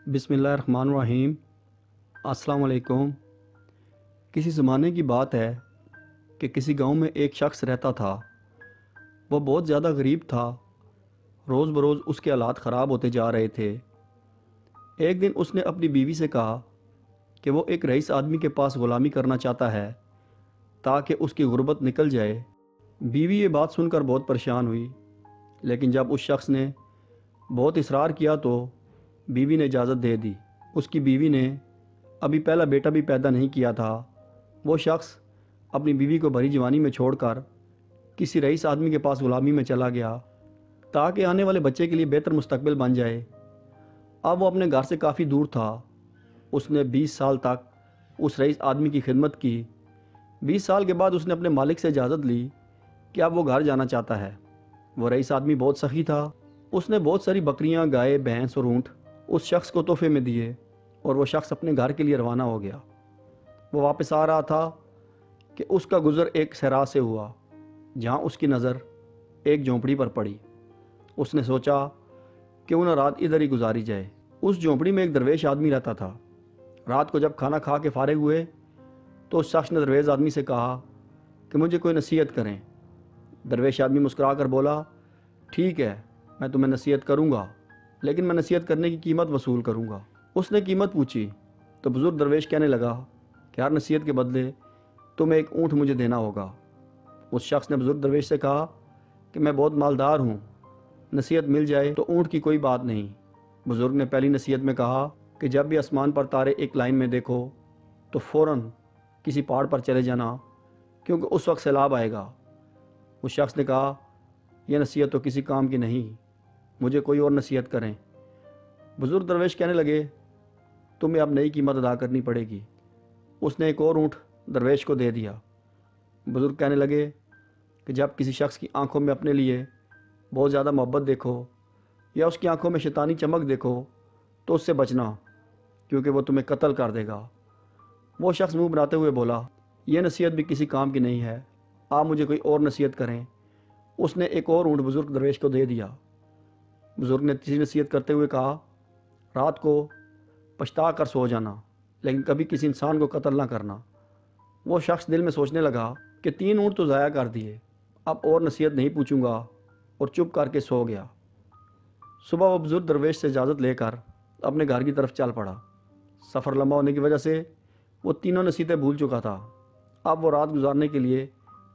बिस्मिल्लाहिर्रहमानिर्रहीम। अस्सलाम वालेकुम। किसी ज़माने की बात है कि किसी गांव में एक शख्स रहता था। वो बहुत ज़्यादा गरीब था। रोज़ बरोज़ उसके हालात ख़राब होते जा रहे थे। एक दिन उसने अपनी बीवी से कहा कि वो एक रईस आदमी के पास ग़ुलामी करना चाहता है ताकि उसकी गुर्बत निकल जाए। बीवी ये बात सुनकर बहुत परेशान हुई, लेकिन जब उस शख्स ने बहुत इसरार किया तो बीवी ने इजाज़त दे दी। उसकी बीवी ने अभी पहला बेटा भी पैदा नहीं किया था। वो शख्स अपनी बीवी को भरी जवानी में छोड़कर किसी रईस आदमी के पास ग़ुलामी में चला गया ताकि आने वाले बच्चे के लिए बेहतर मुस्तकबिल बन जाए। अब वो अपने घर से काफ़ी दूर था। उसने 20 साल तक उस रईस आदमी की खिदमत की। 20 साल के बाद उसने अपने मालिक से इजाज़त ली कि अब वो घर जाना चाहता है। वो रईस आदमी बहुत सखी था। उसने बहुत सारी बकरियां, गाय, भैंस और ऊँट उस शख्स को तोहफे में दिए और वो शख्स अपने घर के लिए रवाना हो गया। वो वापस आ रहा था कि उसका गुज़र एक सहरा से हुआ, जहाँ उसकी नज़र एक झोंपड़ी पर पड़ी। उसने सोचा क्यों न रात इधर ही गुजारी जाए। उस झोंपड़ी में एक दरवेश आदमी रहता था। रात को जब खाना खा के फारिग हुए तो उस शख्स ने दरवेश आदमी से कहा कि मुझे कोई नसीहत करें। दरवेश आदमी मुस्कुरा कर बोला, ठीक है, मैं तुम्हें नसीहत करूँगा, लेकिन मैं नसीहत करने की कीमत वसूल करूँगा। उसने कीमत पूछी तो बुज़ुर्ग दरवेश कहने लगा कि हर नसीहत के बदले तुम्हें एक ऊँट मुझे देना होगा। उस शख्स ने बुज़ुर्ग दरवेश से कहा कि मैं बहुत मालदार हूँ, नसीहत मिल जाए तो ऊँट की कोई बात नहीं। बुज़ुर्ग ने पहली नसीहत में कहा कि जब भी आसमान पर तारे एक लाइन में देखो तो फ़ौरन किसी पहाड़ पर चले जाना, क्योंकि उस वक्त सैलाब आएगा। उस शख्स ने कहा, यह नसीहत तो किसी काम की नहीं, मुझे कोई और नसीहत करें। बुज़ुर्ग दरवेश कहने लगे, तुम्हें अब नई कीमत अदा करनी पड़ेगी। उसने एक और ऊँट दरवेश को दे दिया। बुज़ुर्ग कहने लगे कि जब किसी शख्स की आंखों में अपने लिए बहुत ज़्यादा मोहब्बत देखो या उसकी आंखों में शैतानी चमक देखो तो उससे बचना, क्योंकि वो तुम्हें कत्ल कर देगा। वो शख्स मुंह बनाते हुए बोला, यह नसीहत भी किसी काम की नहीं है, आप मुझे कोई और नसीहत करें। उसने एक और ऊँट बुज़ुर्ग दरवेश को दे दिया। बुज़ुर्ग ने तीसरी नसीहत करते हुए कहा, रात को पछता कर सो जाना, लेकिन कभी किसी इंसान को कत्ल ना करना। वो शख्स दिल में सोचने लगा कि 3 ऊँट तो ज़ाया कर दिए, अब और नसीहत नहीं पूछूंगा, और चुप करके सो गया। सुबह वो बुज़ुर्ग दरवेश से इजाज़त लेकर अपने घर की तरफ चल पड़ा। सफ़र लंबा होने की वजह से वो तीनों नसीहतें भूल चुका था। अब वो रात गुजारने के लिए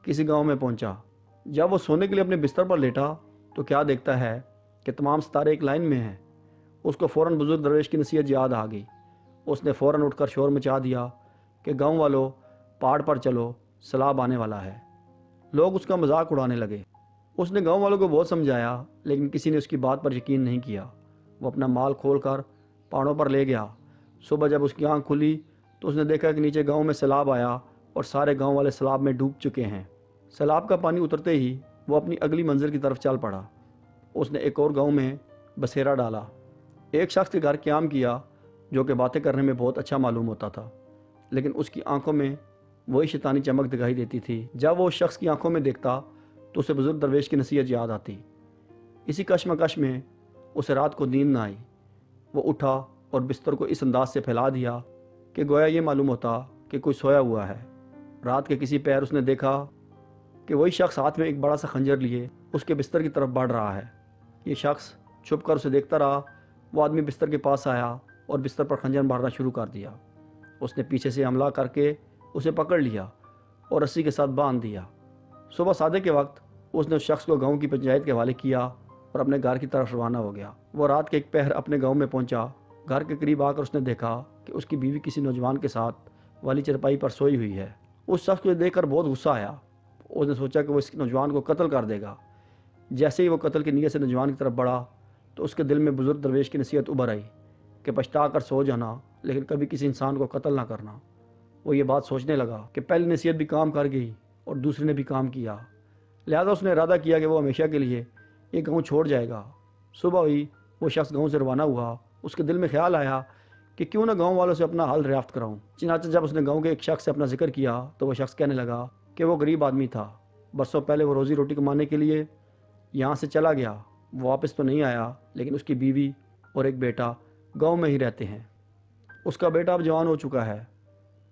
किसी गांव में पहुंचा। जब वो सोने के लिए अपने बिस्तर पर लेटा तो क्या देखता है कि तमाम सितारे एक लाइन में हैं। उसको फ़ौरन बुज़ुर्ग दरवेश की नसीहत याद आ गई। उसने फ़ौरन उठकर शोर मचा दिया कि गाँव वालों, पहाड़ पर चलो, सैलाब आने वाला है। लोग उसका मजाक उड़ाने लगे। उसने गांव वालों को बहुत समझाया, लेकिन किसी ने उसकी बात पर यकीन नहीं किया। वो अपना माल खोलकर पहाड़ों पर ले गया। सुबह जब उसकी आंख खुली तो उसने देखा कि नीचे गांव में सैलाब आया और सारे गांव वाले सैलाब में डूब चुके हैं। सैलाब का पानी उतरते ही वो अपनी अगली मंजिल की तरफ चल पड़ा। उसने एक और गांव में बसेरा डाला। एक शख्स के घर क़याम किया जो कि बातें करने में बहुत अच्छा मालूम होता था, लेकिन उसकी आंखों में वही शैतानी चमक दिखाई देती थी। जब वो उस शख्स की आंखों में देखता तो उसे बुज़ुर्ग दरवेश की नसीहत याद आती। इसी कश्मकश में उसे रात को नींद न आई। वो उठा और बिस्तर को इस अंदाज से फैला दिया कि गोया ये मालूम होता कि कोई सोया हुआ है। रात के किसी पैर उसने देखा कि वही शख्स हाथ में एक बड़ा सा खंजर लिए उसके बिस्तर की तरफ बढ़ रहा है। ये शख्स छुप कर उसे देखता रहा। वो आदमी बिस्तर के पास आया और बिस्तर पर खंजर मारना शुरू कर दिया। उसने पीछे से हमला करके उसे पकड़ लिया और रस्सी के साथ बांध दिया। सुबह सादे के वक्त उसने उस शख्स को गांव की पंचायत के हवाले किया और अपने घर की तरफ रवाना हो गया। वो रात के एक पहर अपने गांव में पहुंचा। घर के करीब आकर उसने देखा कि उसकी बीवी किसी नौजवान के साथ वाली चरपाई पर सोई हुई है। उस शख्स को देखकर बहुत गुस्सा आया। उसने सोचा कि वो इस नौजवान को कत्ल कर देगा। जैसे ही वो कत्ल की नीयत से नौजवान की तरफ बढ़ा तो उसके दिल में बुज़ुर्ग दरवेश की नसीहत उभर आई कि पछता कर सो जाना, लेकिन कभी किसी इंसान को कत्ल ना करना। वो ये बात सोचने लगा कि पहली नसीहत भी काम कर गई और दूसरे ने भी काम किया। लिहाजा उसने इरादा किया कि वो हमेशा के लिए ये गांव छोड़ जाएगा। सुबह हुई, वो शख्स गांव से रवाना हुआ। उसके दिल में ख्याल आया कि क्यों ना गांव वालों से अपना हाल दरियाफ्त कराऊं। चनाचे जब उसने गांव के एक शख्स से अपना जिक्र किया तो वो शख्स कहने लगा कि वो गरीब आदमी था। बरसों पहले वो रोज़ी रोटी कमाने के लिए यहाँ से चला गया। वो वापस तो नहीं आया, लेकिन उसकी बीवी और एक बेटा गांव में ही रहते हैं। उसका बेटा अब जवान हो चुका है।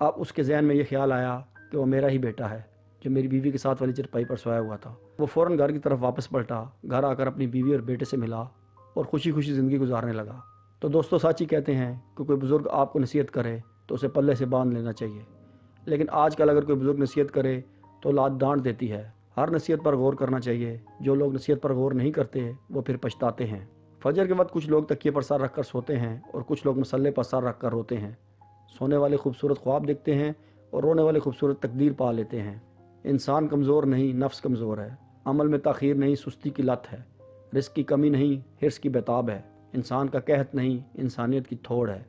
अब उसके जहन में ये ख्याल आया कि वो मेरा ही बेटा है जो मेरी बीवी के साथ वाली चरपाई पर सोया हुआ था। वो फ़ौरन घर की तरफ वापस पलटा, घर आकर अपनी बीवी और बेटे से मिला और खुशी खुशी ज़िंदगी गुजारने लगा। तो दोस्तों, साची कहते हैं कि कोई बुज़ुर्ग आपको नसीहत करे तो उसे पल्ले से बांध लेना चाहिए, लेकिन आजकल अगर कोई बुज़ुर्ग नसीहत करे तो औलाद डांट देती है। हर नसीहत पर गौर करना चाहिए। जो लोग नसीहत पर गौर नहीं करते वो फिर पछताते हैं। फजर के वक्त कुछ लोग तकिए पर सर रख कर सोते हैं और कुछ लोग मसल्ले पर सर रख कर रोते हैं। सोने वाले खूबसूरत ख्वाब देखते हैं और रोने वाले खूबसूरत तकदीर पा लेते हैं। इंसान कमज़ोर नहीं, नफ्स कमज़ोर है। अमल में ताख़ीर नहीं, सुस्ती की लत है। रिस्क की कमी नहीं, हिर्स की बेताब है। इंसान का कहत नहीं, इंसानियत की थोड़ है।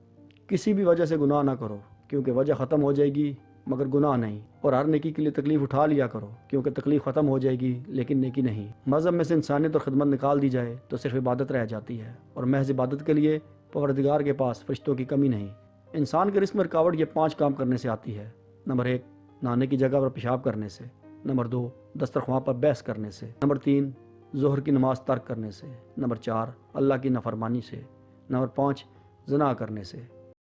किसी भी वजह से गुनाह ना करो, क्योंकि वजह ख़त्म हो जाएगी मगर गुनाह नहीं। और हर नेकी के लिए तकलीफ़ उठा लिया करो, क्योंकि तकलीफ़ ख़त्म हो जाएगी लेकिन नेकी नहीं। मज़हब में से इंसानियत और ख़िदमत निकाल दी जाए तो सिर्फ इबादत रह जाती है, और महज इबादत के लिए परवरदिगार के पास फरिश्तों की कमी नहीं। इंसान के रिस्क में रुकावट ये 5 काम करने से आती है। नंबर 1, नहाने की जगह पर पेशाब करने से। नंबर 2, दस्तरख्वां पर बहस करने से। नंबर 3, ज़ोहर की नमाज तर्क करने से। नंबर 4, अल्लाह की नाफरमानी से। नंबर 5, ज़िना करने से।